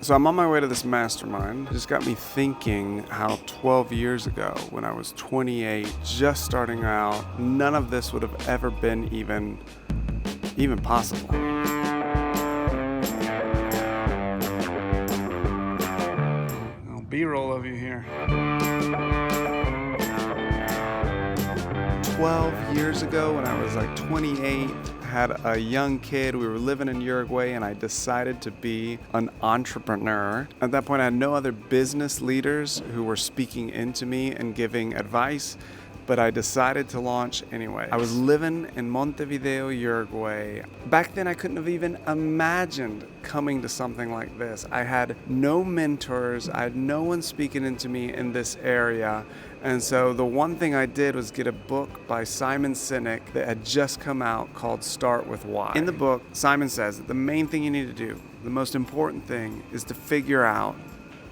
So I'm on my way to this mastermind. It just got me thinking how 12 years ago, when I was 28, just starting out, none of this would have ever been even possible. B-roll of you here. 12 years ago when I was like 28, had a young kid, we were living in Uruguay, and I decided to be an entrepreneur. At that point, I had no other business leaders who were speaking into me and giving advice, but I decided to launch anyway. I was living in Montevideo, Uruguay. Back then, I couldn't have even imagined coming to something like this. I had no mentors. I had no one speaking into me in this area. And so the one thing I did was get a book by Sinek that had just come out called Start With Why. In the book, Simon says that the main thing you need to do, the most important thing, is to figure out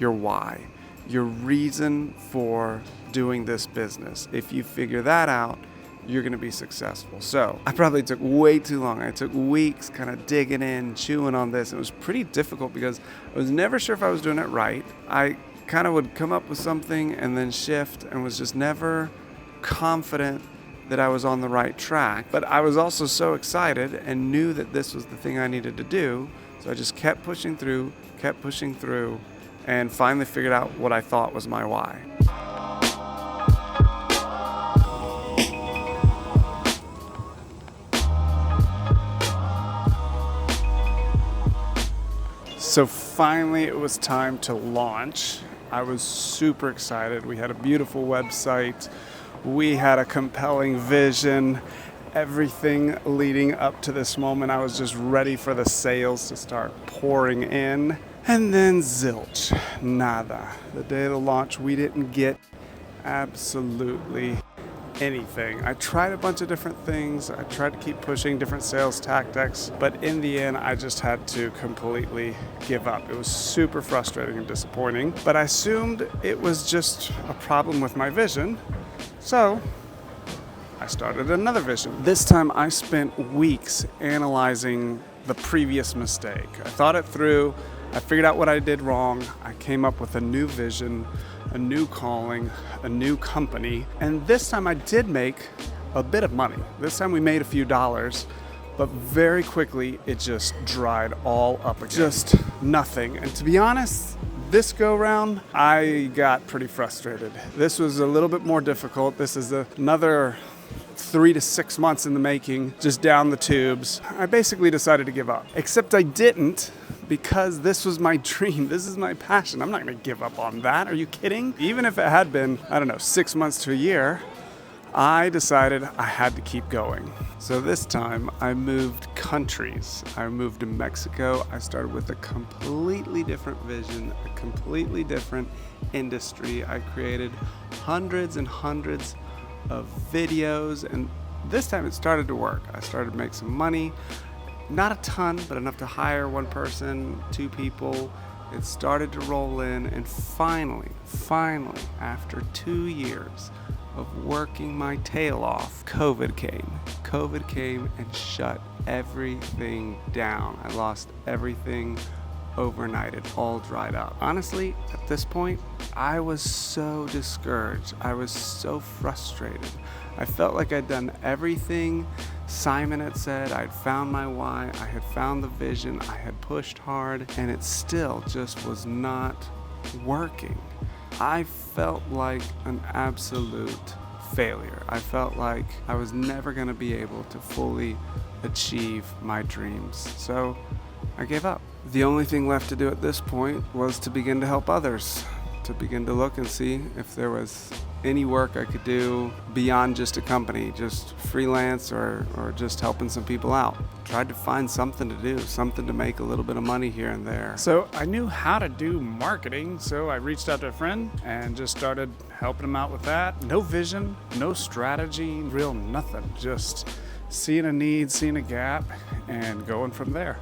your why, your reason for doing this business. If you figure that out, you're going to be successful. So I probably took way too long. I took weeks kind of digging in, chewing on this. It was pretty difficult because I was never sure if I was doing it right. I kind of would come up with something and then shift, and was just never confident that I was on the right track. But I was also so excited and knew that this was the thing I needed to do. So I just kept pushing through, and finally figured out what I thought was my why. So finally it was time to launch. I was super excited. We had a beautiful website. We had a compelling vision. Everything leading up to this moment, I was just ready for the sales to start pouring in. And then zilch, nada. The day of the launch, we didn't get absolutely anything. I tried a bunch of different things. I tried to keep pushing different sales tactics, but in the end, I just had to completely give up. It was super frustrating and disappointing, but I assumed it was just a problem with my vision. So I started another vision. This time I spent weeks analyzing the previous mistake. I thought it through. I figured out what I did wrong. I came up with a new vision, a new calling, a new company. And this time I did make a bit of money. This time we made a few dollars, but very quickly it just dried all up again. Just nothing. And to be honest, this go round, I got pretty frustrated. This was a little bit more difficult. This is another 3 to 6 months in the making, just down the tubes. I basically decided to give up. Except I didn't, because this was my dream. This is my passion. I'm not going to give up on that. Are you kidding? Even if it had been, 6 months to a year, I decided I had to keep going. So this time I moved countries. I moved to Mexico. I started with a completely different vision, a completely different industry. I created hundreds and hundreds of videos, and this time it started to work. I started to make some money. Not a ton, but enough to hire one person, 2 people. It started to roll in, and finally, after 2 years of working my tail off, COVID came. COVID came and shut everything down. I lost everything overnight. It all dried up. Honestly, at this point, I was so discouraged. I was so frustrated. I felt like I'd done everything Simon had said. I'd found my why. I had found the vision. I had pushed hard, and it still just was not working. I felt like an absolute failure. I felt like I was never going to be able to fully achieve my dreams. So I gave up. The only thing left to do at this point was to begin to help others, to begin to look and see if there was any work I could do beyond just a company, just freelance or just helping some people out. Tried to find something to do, something to make a little bit of money here and there. So I knew how to do marketing, so I reached out to a friend and just started helping him out with that. No vision, no strategy, real nothing. Just seeing a need, seeing a gap, and going from there.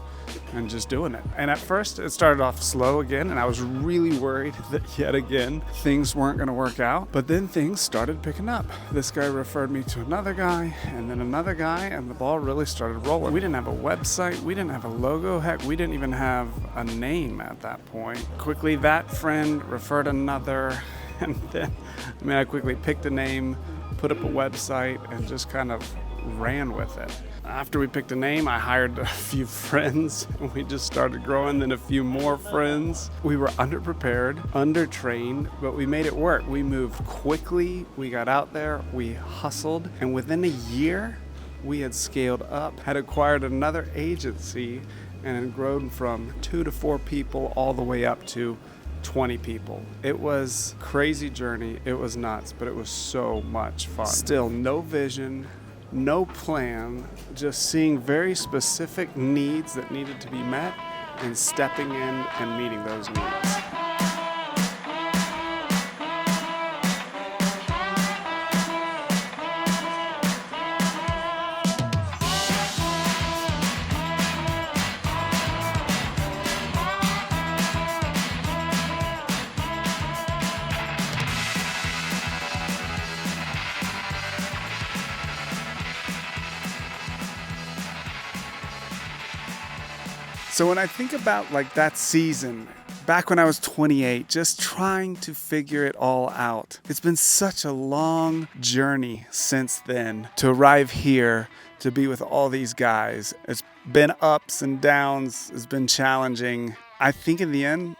and just doing it. And at first it started off slow again, and I was really worried that yet again things weren't going to work out. But then things started picking up. This guy referred me to another guy, and then another guy, and the ball really started rolling. We didn't have a website, we didn't have a logo, heck, we didn't even have a name at that point. Quickly that friend referred another, and then I quickly picked a name, put up a website, and just kind of ran with it. After we picked a name, I hired a few friends, and we just started growing, then a few more friends. We were underprepared, undertrained, but we made it work. We moved quickly, we got out there, we hustled, and within a year, we had scaled up, had acquired another agency, and had grown from 2 to 4 people all the way up to 20 people. It was a crazy journey, it was nuts, but it was so much fun. Still no vision, no plan, just seeing very specific needs that needed to be met and stepping in and meeting those needs. So when I think about like that season, back when I was 28, just trying to figure it all out, it's been such a long journey since then to arrive here, to be with all these guys. It's been ups and downs, it's been challenging. I think in the end,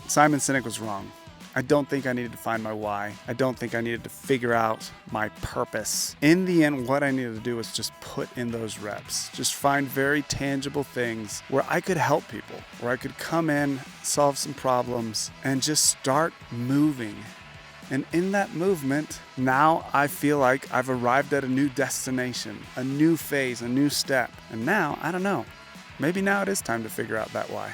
Simon Sinek was wrong. I don't think I needed to find my why. I don't think I needed to figure out my purpose. In the end, what I needed to do was just put in those reps. Just find very tangible things where I could help people, where I could come in, solve some problems, and just start moving. And in that movement, now I feel like I've arrived at a new destination, a new phase, a new step. And now, I don't know, maybe now it is time to figure out that why.